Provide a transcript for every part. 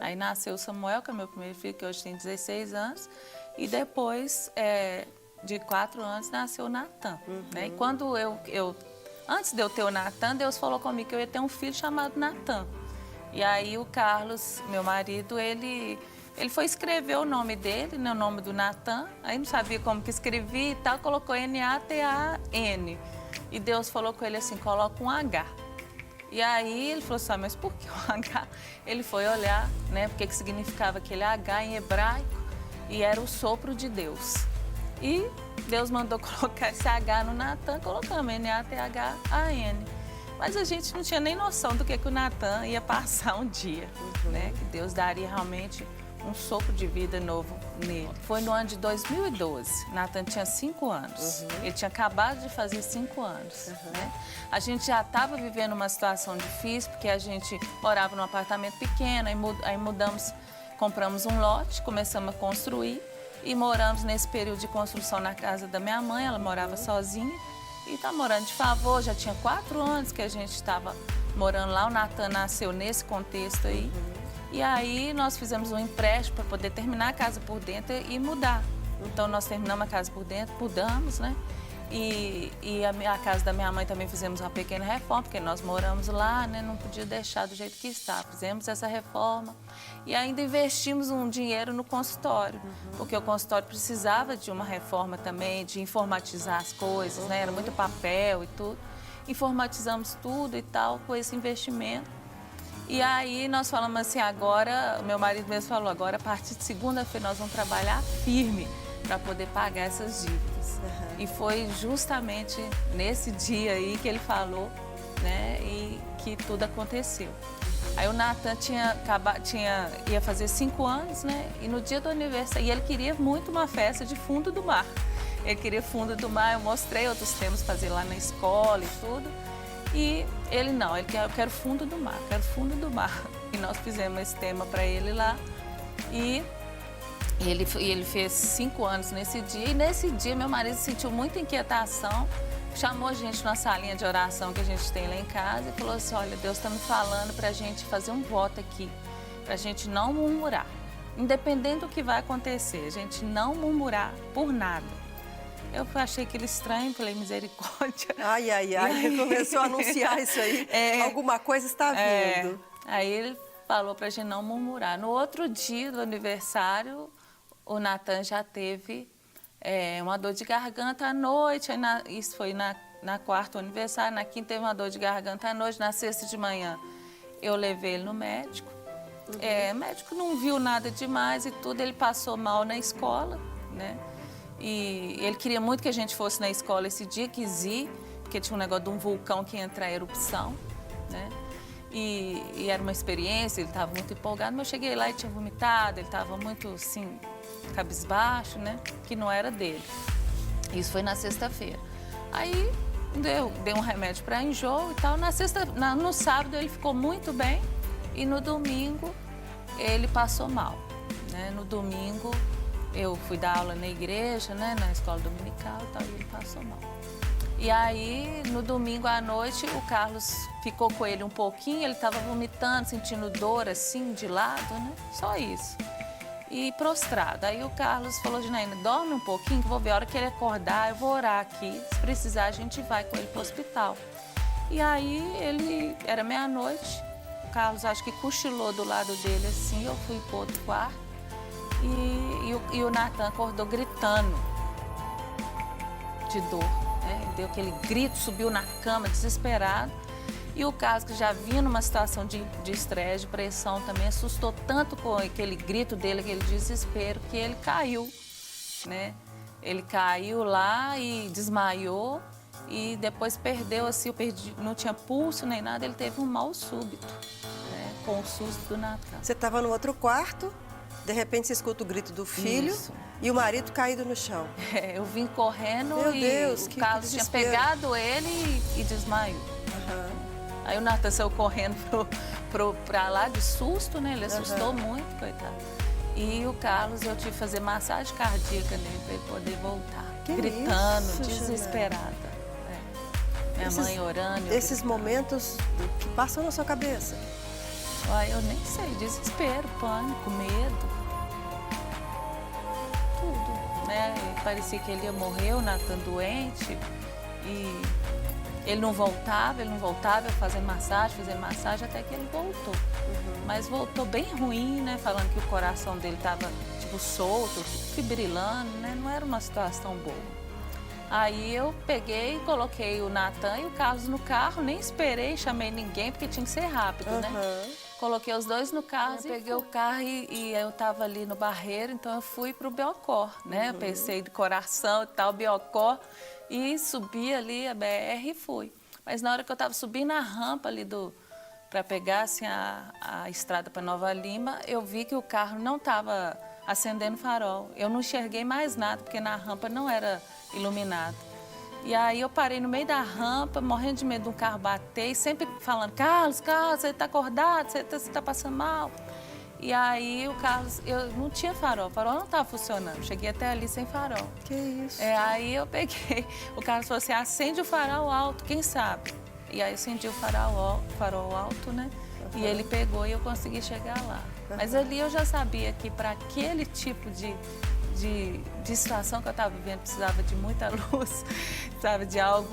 Aí nasceu o Samuel, que é meu primeiro filho, que hoje tem 16 anos. E depois, de 4 anos, nasceu o Natan. Né? E quando antes de eu ter o Natan, Deus falou comigo que eu ia ter um filho chamado Natan. E aí o Carlos, meu marido, ele foi escrever o nome dele, né, o nome do Natan. Aí não sabia como que escrevia e tal, colocou N-A-T-A-N. E Deus falou com ele assim, coloca um H. E aí ele falou assim, mas por que o H? Ele foi olhar, né, porque que significava aquele H em hebraico e era o sopro de Deus. E Deus mandou colocar esse H no Natan, colocamos N-A-T-H-A-N. Mas a gente não tinha nem noção do que o Natan ia passar um dia, né? Que Deus daria realmente um sopro de vida novo nele. Foi no ano de 2012. Natan tinha 5 anos. Ele tinha acabado de fazer 5 anos. Né? A gente já estava vivendo uma situação difícil, porque a gente morava num apartamento pequeno, aí mudamos, compramos um lote, começamos a construir e moramos nesse período de construção na casa da minha mãe. Ela morava sozinha e está morando de favor. Já tinha 4 anos que a gente estava morando lá. O Natan nasceu nesse contexto aí. E aí nós fizemos um empréstimo para poder terminar a casa por dentro e mudar. Então nós terminamos a casa por dentro, mudamos, né? E a casa da minha mãe também fizemos uma pequena reforma, porque nós moramos lá, né? Não podia deixar do jeito que está. Fizemos essa reforma e ainda investimos um dinheiro no consultório, porque o consultório precisava de uma reforma também, de informatizar as coisas, né? Era muito papel e tudo. Informatizamos tudo e tal com esse investimento. E aí nós falamos assim, agora, meu marido mesmo falou, agora a partir de segunda-feira nós vamos trabalhar firme para poder pagar essas dívidas. E foi justamente nesse dia aí que ele falou, né, e que tudo aconteceu. Aí o Natan ia fazer 5 anos, né, e no dia do aniversário, e ele queria muito uma festa de fundo do mar. Ele queria fundo do mar, eu mostrei outros temas fazer lá na escola e tudo. E ele não, ele quer, eu quero fundo do mar, quero fundo do mar. E nós fizemos esse tema para ele lá. E ele fez 5 anos nesse dia. E nesse dia meu marido sentiu muita inquietação, chamou a gente na salinha de oração que a gente tem lá em casa e falou assim, olha, Deus está me falando para a gente fazer um voto aqui, para a gente não murmurar. Independente do que vai acontecer, a gente não murmurar por nada. Eu achei aquele estranho, falei, misericórdia. Ai, ai, ai, começou a anunciar isso aí. Alguma coisa está vindo. Aí ele falou pra gente não murmurar. No outro dia do aniversário, o Natan já teve uma dor de garganta à noite. Isso foi na quarta aniversário, na quinta teve uma dor de garganta à noite, na sexta de manhã eu levei ele no médico. O médico não viu nada demais e tudo, ele passou mal na escola, né? E ele queria muito que a gente fosse na escola esse dia, quis ir, porque tinha um negócio de um vulcão que ia entrar em erupção, né? E era uma experiência, ele estava muito empolgado, mas eu cheguei lá e tinha vomitado, ele estava muito, assim, cabisbaixo, né? Que não era dele. Isso foi na sexta-feira. Aí deu um remédio para enjoo e tal. No sábado ele ficou muito bem e no domingo ele passou mal, né? No domingo eu fui dar aula na igreja, né, na escola dominical e tal, e ele passou mal. E aí, no domingo à noite, o Carlos ficou com ele um pouquinho, ele estava vomitando, sentindo dor assim, de lado, né, só isso. E prostrado. Aí o Carlos falou, Janaína, dorme um pouquinho, que eu vou ver, a hora que ele acordar, eu vou orar aqui, se precisar a gente vai com ele para o hospital. E aí, era meia-noite, o Carlos acho que cochilou do lado dele assim, eu fui para outro quarto. E o Natan acordou gritando de dor, né? Deu aquele grito, subiu na cama desesperado. E o Carlos, que já vinha numa situação de estresse, de pressão também, assustou tanto com aquele grito dele, aquele desespero, que ele caiu, né? Ele caiu lá e desmaiou e depois perdeu, assim, não tinha pulso nem nada, ele teve um mal súbito, né? Com o susto do Natan. Você estava no outro quarto? De repente você escuta o grito do filho. Isso. E o marido caído no chão. Eu vim correndo. Meu Deus, o Carlos tinha pegado ele e desmaiou. Aí o Natan saiu correndo pra lá de susto, né? Ele assustou muito, coitado. E o Carlos, eu tive que fazer massagem cardíaca nele pra ele poder voltar. Que gritando, isso, desesperada. Minha mãe orando. Esses momentos que passam na sua cabeça? Aí eu nem sei, desespero, pânico, medo. Tudo, né? Parecia que ele ia morrer, o Natan doente. E ele não voltava, eu fazendo massagem, até que ele voltou. Mas voltou bem ruim, né? Falando que o coração dele estava, tipo, solto, fibrilando, né? Não era uma situação boa. Aí eu peguei, coloquei o Natan e o Carlos no carro, nem esperei, chamei ninguém, porque tinha que ser rápido, né? Coloquei os dois no carro, peguei o carro e eu estava ali no Barreiro, então eu fui para o Biocor, né? Eu pensei de coração e tal, Biocor, e subi ali a BR e fui. Mas na hora que eu estava subindo a rampa ali para pegar assim, a estrada para Nova Lima, eu vi que o carro não estava acendendo farol. Eu não enxerguei mais nada, porque na rampa não era iluminado. E aí eu parei no meio da rampa, morrendo de medo de um carro bater, e sempre falando, Carlos, você está acordado, você está passando mal. E aí o Carlos, eu não tinha farol, o farol não estava funcionando, cheguei até ali sem farol. Que isso? Aí eu peguei, o Carlos falou assim, acende o farol alto, quem sabe? E aí eu acendi o farol alto, né? E ele pegou e eu consegui chegar lá. Mas ali eu já sabia que para aquele tipo de situação que eu estava vivendo, precisava de muita luz, precisava de algo,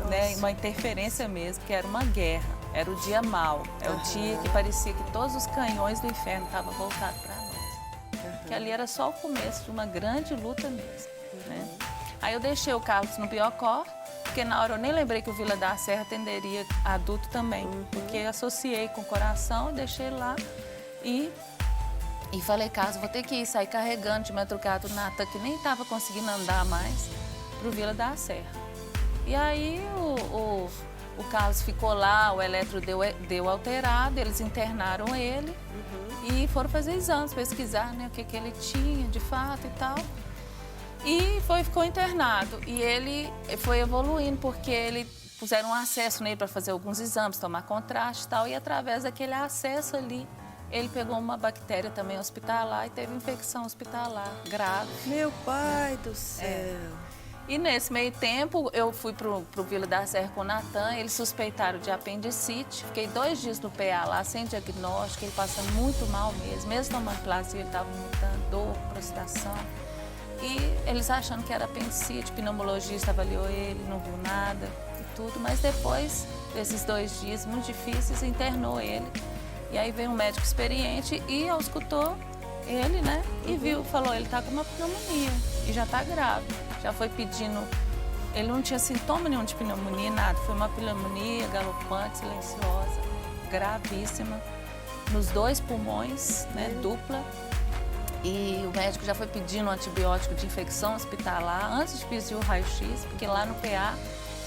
né, uma interferência mesmo, que era uma guerra, era o dia mau, é o dia que parecia que todos os canhões do inferno estavam voltados para nós. Que ali era só o começo de uma grande luta mesmo, né? Aí eu deixei o Carlos no Biocor, porque na hora eu nem lembrei que o Vila da Serra atenderia adulto também, porque associei com o coração, deixei lá e falei, Carlos, vou ter que ir, sair carregando de madrugada o Natan, que nem estava conseguindo andar mais, para o Vila da Serra. E aí o Carlos ficou lá, o eletro deu alterado, eles internaram ele e foram fazer exames, pesquisar, né, o que ele tinha de fato e tal. E ficou internado. E ele foi evoluindo, porque ele puseram um acesso nele para fazer alguns exames, tomar contraste e tal, e através daquele acesso ali, ele pegou uma bactéria também hospitalar e teve infecção hospitalar grave. Meu pai do céu! E nesse meio tempo, eu fui pro Vila da Serra com o Natan, eles suspeitaram de apendicite, fiquei 2 dias no PA lá, sem diagnóstico, ele passando muito mal mesmo tomando Plasir, ele estava vomitando, dor, prostração. E eles achando que era apendicite, o pneumologista avaliou ele, não viu nada e tudo, mas depois desses 2 dias muito difíceis, internou ele. E aí veio um médico experiente e auscultou ele, né? E viu, falou, ele tá com uma pneumonia e já tá grave. Já foi pedindo, ele não tinha sintoma nenhum de pneumonia, nada. Foi uma pneumonia galopante, silenciosa, gravíssima, nos 2 pulmões, né? Dupla. E o médico já foi pedindo um antibiótico de infecção hospitalar antes de pedir o raio-x, porque lá no PA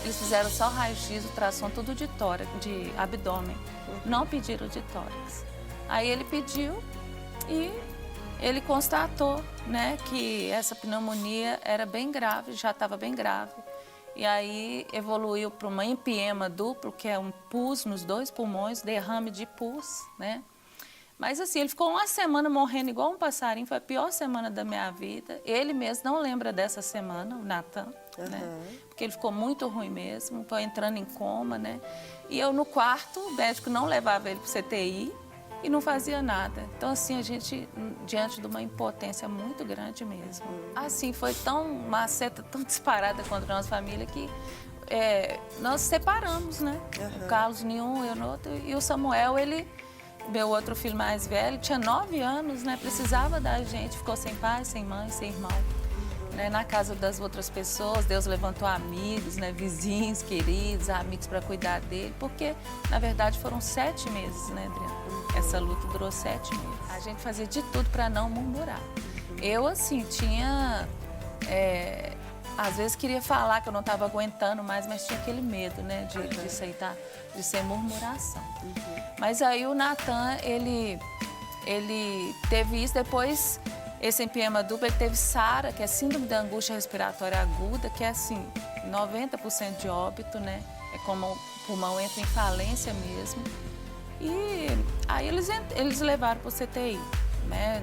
eles fizeram só raio-x, ultrassom, tudo de tórax, de abdômen. Não pediram de tórax. Aí ele pediu e ele constatou, né, que essa pneumonia era bem grave, já estava bem grave. E aí evoluiu para uma empiema duplo, que é um pus nos 2 pulmões, derrame de pus, né? Mas assim, ele ficou 1 semana morrendo igual um passarinho, foi a pior semana da minha vida. Ele mesmo não lembra dessa semana, o Natan, né? Porque ele ficou muito ruim mesmo, foi entrando em coma, né? E eu no quarto, o médico não levava ele para o CTI e não fazia nada. Então assim, a gente, diante de uma impotência muito grande mesmo. Assim, foi uma seta tão disparada contra a nossa família que nós separamos, né? O Carlos em um, eu no outro, e o Samuel, meu outro filho mais velho, tinha 9 anos, né? Precisava da gente, ficou sem pai, sem mãe, sem irmão. Né? Na casa das outras pessoas, Deus levantou amigos, né? Vizinhos, queridos, amigos para cuidar dele, porque, na verdade, foram 7 meses, né, Adriana? Essa luta durou 7 meses. A gente fazia de tudo para não murmurar. Eu, assim, tinha... às vezes queria falar que eu não estava aguentando mais, mas tinha aquele medo, né, de aceitar, de ser murmuração. Mas aí o Natan, ele teve isso, depois esse empiema duplo, ele teve SARA, que é síndrome da angústia respiratória aguda, que é assim, 90% de óbito, né, é como o pulmão entra em falência mesmo. E aí eles levaram para o CTI. Né?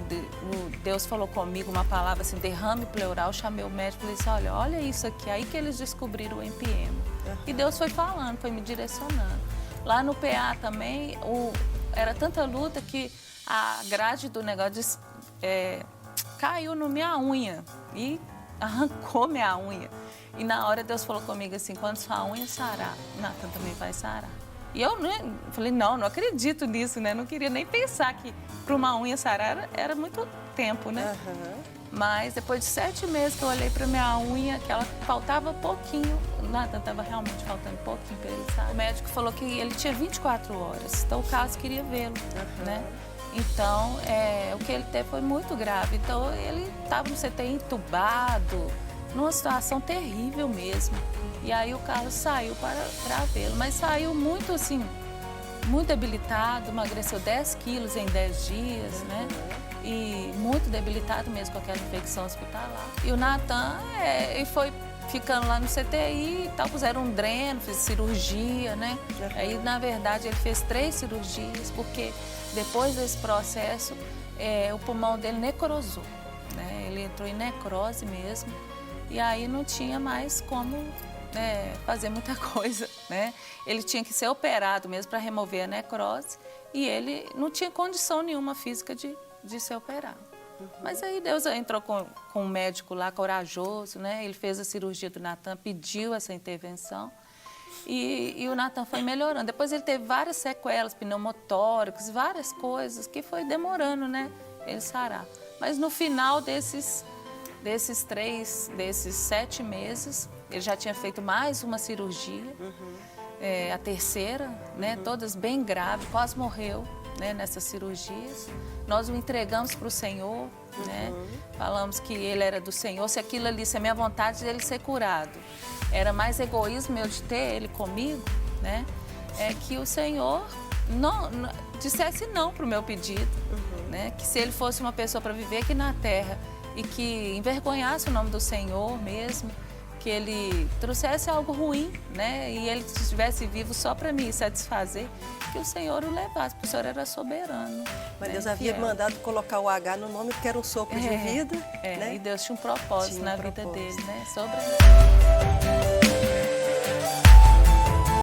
Deus falou comigo uma palavra assim, derrame pleural, chamei o médico e falei assim, olha isso aqui, aí que eles descobriram o empiema. E Deus foi falando, foi me direcionando. Lá no PA também, era tanta luta que a grade do negócio caiu na minha unha e arrancou minha unha. E na hora Deus falou comigo assim, quando sua unha sarar, o Natan também vai sarar. E eu falei, não acredito nisso, né? Não queria nem pensar que para uma unha sarar era muito tempo, né? Mas depois de 7 meses que eu olhei para minha unha, que ela faltava pouquinho, o Natan estava realmente faltando pouquinho para ele sarar. O médico falou que ele tinha 24 horas, então o caso queria vê-lo, né? Então, o que ele teve foi muito grave. Então, ele estava no CTI entubado, numa situação terrível mesmo. E aí o Carlos saiu para vê-lo, mas saiu muito assim, muito debilitado, emagreceu 10 quilos em 10 dias, né? E muito debilitado mesmo com aquela infecção hospitalar. E o Natan, ele foi ficando lá no CTI e tal, puseram um dreno, fez cirurgia, né? Aí, na verdade, ele fez 3 cirurgias, porque depois desse processo, o pulmão dele necrosou, né? Ele entrou em necrose mesmo, e aí não tinha mais como fazer muita coisa, né? Ele tinha que ser operado mesmo para remover a necrose, e ele não tinha condição nenhuma física de ser operado. Mas aí Deus entrou com um médico lá corajoso, né? Ele fez a cirurgia do Natan, pediu essa intervenção e o Natan foi melhorando. Depois ele teve várias sequelas pneumotóricas, várias coisas que foi demorando, né? Ele sarar. Mas no final desses 7 meses, ele já tinha feito mais uma cirurgia, a terceira, né? Todas bem graves, quase morreu, né? Nessas cirurgias. Nós o entregamos para o Senhor, né? Falamos que ele era do Senhor, se aquilo ali, se a minha vontade dele ser curado era mais egoísmo meu de ter ele comigo, né? Que o Senhor dissesse não para o meu pedido, né? Que se ele fosse uma pessoa para viver aqui na terra e que envergonhasse o nome do Senhor mesmo, que ele trouxesse algo ruim, né? E ele estivesse vivo só para me satisfazer, que o Senhor o levasse, porque o Senhor era soberano. Mas né? Deus havia mandado colocar o H no nome porque era um sopro de vida. Né? E Deus tinha um propósito na vida dele, né? Sobre